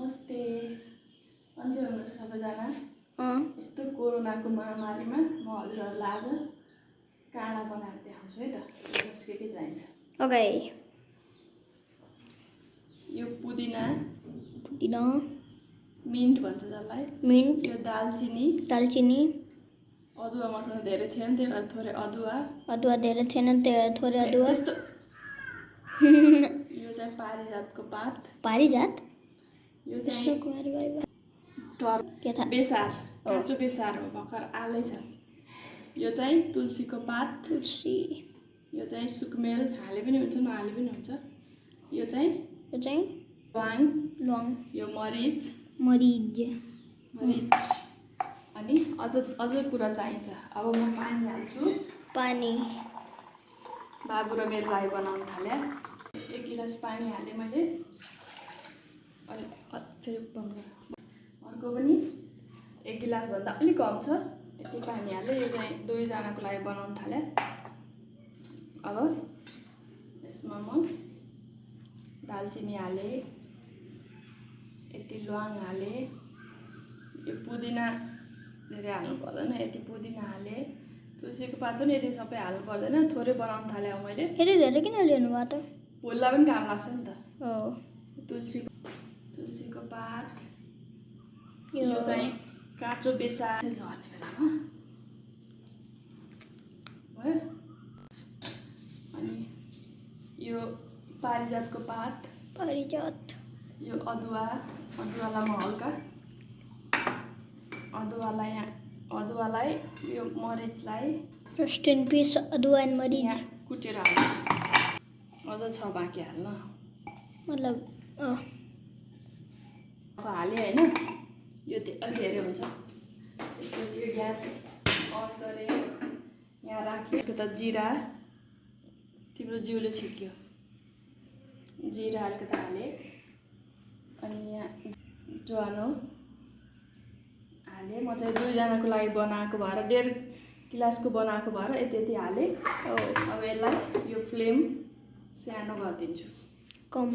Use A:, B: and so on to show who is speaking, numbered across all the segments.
A: नमस्ते अन्जे हुनुहुन्छ सबैजना। यस्तो कोरोनाको महामारीमा म हजुरहरूलाई आज काँडा बनाएर देखाउँछु है त। के चाहिन्छ?
B: ओके।
A: यो पुदिना
B: मिन्ट
A: भन्छ जसलाई।
B: मिन्ट।
A: यो दालचिनी अदुवा मसँग धेरै थिएन त्यही भएर थोरै अदुवा
B: धेरै थिएन त्यही थोरै अदुवा
A: त्यस्तो। यो चाहिँ पारिजातको पात।
B: पारिजात
A: यो चाहिँ बेसार, काँचो बेसार हो, भर्खर आलै छ। यो चाहिँ तुलसीको पात। यो चाहिँ सुकमेल, हाले पनि हुन्छ नहाले पनि हुन्छ। यो चाहिँ ल्वाङ। यो मरिच। अनि अझ कुरा चाहिन्छ। अब म पानी हाल्छु। बाबु र मेरो लागि बनाउन थाले। 1 गिलास पानी हाले मैले। अनि फेरि अर्को पनि 1 गिलास भन्दा अलिक कम छ, यति पानी हाले। यो चाहिँ 2 जनाको लागि बनाउन थाले। अब यसमा म दालचिनी हाले, यति ल्वाङ हाले, यो पुदिना धेरै हाल्नु पर्दैन, यति पुदिना हाले, तुलसीको पात पनि यति सबै हाल्नु पर्दैन, थोरै बनाउन थाले अब मैले।
B: यति धेरै किन लिनु भयो त?
A: भुल्ला पनि काम लाग्छ नि त। तुलसीको पात। यो चाहिँ काँचो बेसार झर्ने बेलामा भयो। अनि यो पारिजातको पात। यो अदुवालाई म हल्का अदुवालाई यो मरिचलाई
B: रेस्ट इन पीस अदुवा एन्ड मरिच
A: कुटेर हाल्नु। अझ छ बाँकी हाल्न,
B: मतलब
A: हालेँ होइन। यो अलि धेरै हुन्छ। त्यसपछि यो ग्यास अन गरेँ, यहाँ राखेँ। त जिरा, तिम्रो जिउले छिट्क्यो, जिरा अलिकति हालेँ। अनि यहाँ ज्वानो हालेँ। म चाहिँ 2 जनाको लागि बनाएको भएर 1.5 गिलासको बनाएको भएर यति हालेँ। अब यसलाई यो फ्लेम सानो गरिदिन्छु, कम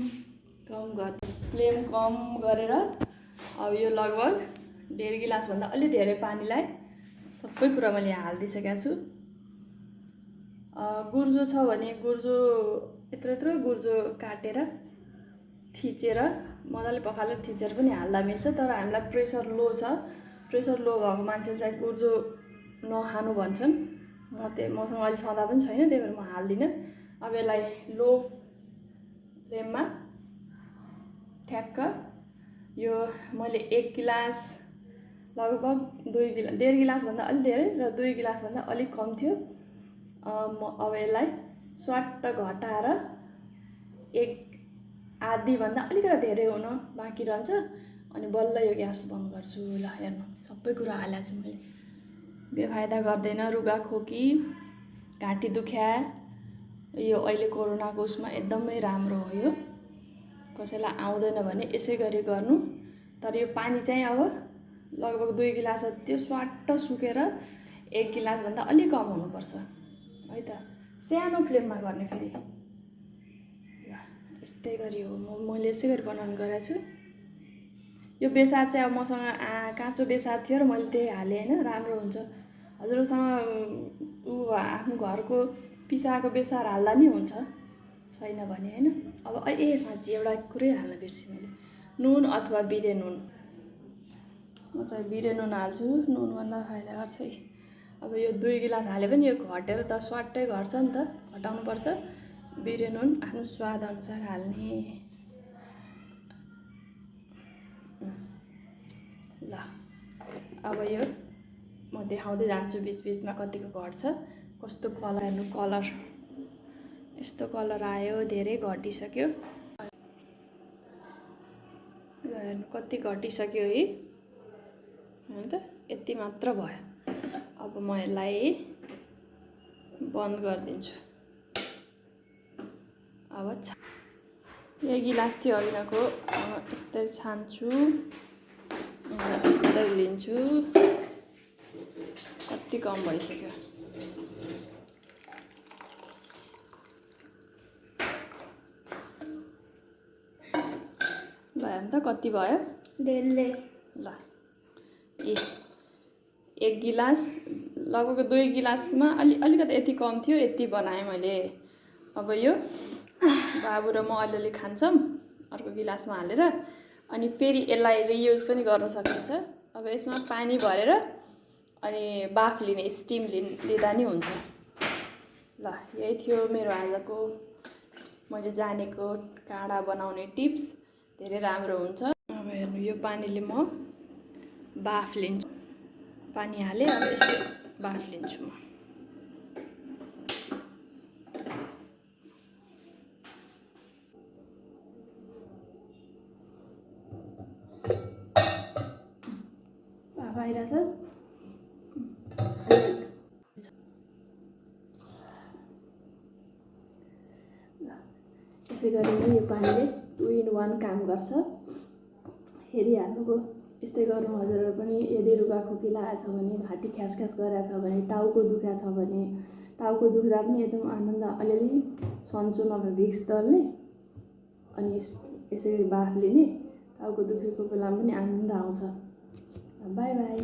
A: फ्लेम कम गरेर अब यो लगभग 1.5 गिलासभन्दा अलि धेरै पानीलाई सबै कुरा मैले यहाँ हालिदिइसकेको छु। गुर्जो छ भने गुर्जो यत्रो गुर्जो काटेर थिचेर मजाले पखालेर थिचेर पनि हाल्दा मिल्छ। तर हामीलाई प्रेसर लो छ, प्रेसर लो भएको मान्छेले चाहिँ गुर्जो नखानु भन्छन्। मसँग अहिले छँदा पनि छैन, त्यही भएर म हाल्दिनँ। अब यसलाई लो फ्लेममा ठ्याक्क यो मैले 1 गिलास लगभग 1.5 गिलासभन्दा अलि धेरै र 2 गिलासभन्दा अलिक कम थियो। म अब यसलाई स्वाट्ट घटाएर 1 आधीभन्दा अलिकति धेरै हुन बाँकी रहन्छ। अनि बल्ल यो ग्यास बन्द गर्छु। ल हेर्नु, सबै कुरा हालेको छु मैले। बेफाइदा गर्दैन। रुगा खोकी, घाँटी दुख्या, यो अहिले कोरोनाको उसमा एकदमै राम्रो हो। यो कसैलाई आउँदैन भने यसै गरी गर्नु। तर यो पानी चाहिँ अब लगभग 2 गिलास त्यो स्वाट्ट सुकेर 1 गिलासभन्दा अलिक कम हुनुपर्छ है त। सानो फ्लेममा गर्ने फेरि। ल यस्तै गरी हो, मैले यसै गरी बनाउनु गएको छु। यो बेसार चाहिँ अब मसँग काँचो बेसार थियो र मैले त्यही हालेँ होइन। राम्रो हुन्छ। हजुरसँग आफ्नो घरको पिसाएको बेसार हाल्दा नि हुन्छ, छैन भने होइन। अब साँच्ची एउटा कुरै हाल्न बिर्सेँ मैले, नुन अथवा बिरे नुन। म चाहिँ बिरे नुन हाल्छु, नुनभन्दा फाइदा गर्छ है। अब यो 2 गिलास हाले पनि यो घटेर त स्वाट्टै घट्छ नि त, घटाउनुपर्छ। बिरे नुन आफ्नो स्वाद अनुसार हाल्ने। ल अब यो म देखाउँदै जान्छु बिचबिचमा कतिको घट्छ, कस्तो कलर। हेर्नु कलर, यस्तो कलर आयो, धेरै घटिसक्यो। ल हेर्नु कति घटिसक्यो है त, यति मात्र भयो। अब म यसलाई बन्द गरिदिन्छु। अब 1 गिलास थियो अघिनको, यस्तै छान्छु, यस्तै लिन्छु। कति कम भइसक्यो। ल हेर्नु त कति भयो।
B: डेलले
A: ल एक गिलास लगभग 2 गिलासमा अलिकति यति कम थियो, यति बनाएँ मैले। अब यो बाबु र म अलिअलि खान्छौँ अर्को गिलासमा हालेर। अनि फेरि यसलाई रियुज पनि गर्न सकिन्छ। अब यसमा पानी भरेर अनि बाफ लिने, स्टिम लिँदा नि हुन्छ। ल यही थियो मेरो आजको मैले जानेको काँडा बनाउने टिप्स। धेरै राम्रो हुन्छ। अब हेर्नु यो पानीले म बाफ लिन्छु। पानी हालेँ, अब यसको बाफ लिन्छु म। बाफ आइरहेछ। यसै गरी नै यो पानीले 2 in 1 काम गर्छ। हेरिहाल्नुभयो। यस्तै गर्नु हजुरहरू पनि। यदि रुगाखोकी लागेको छ भने, घाँटी ख्यासख्यास गरेको छ भने, टाउको दुखेको छ भने, टाउको दुख्दा पनि एकदम आनन्द अलिअलि सन्चो नभए भिक्स दल्ने अनि यसै गरी बाफ लिने। टाउको दुखेको बेलामा पनि आनन्द आउँछ। By by.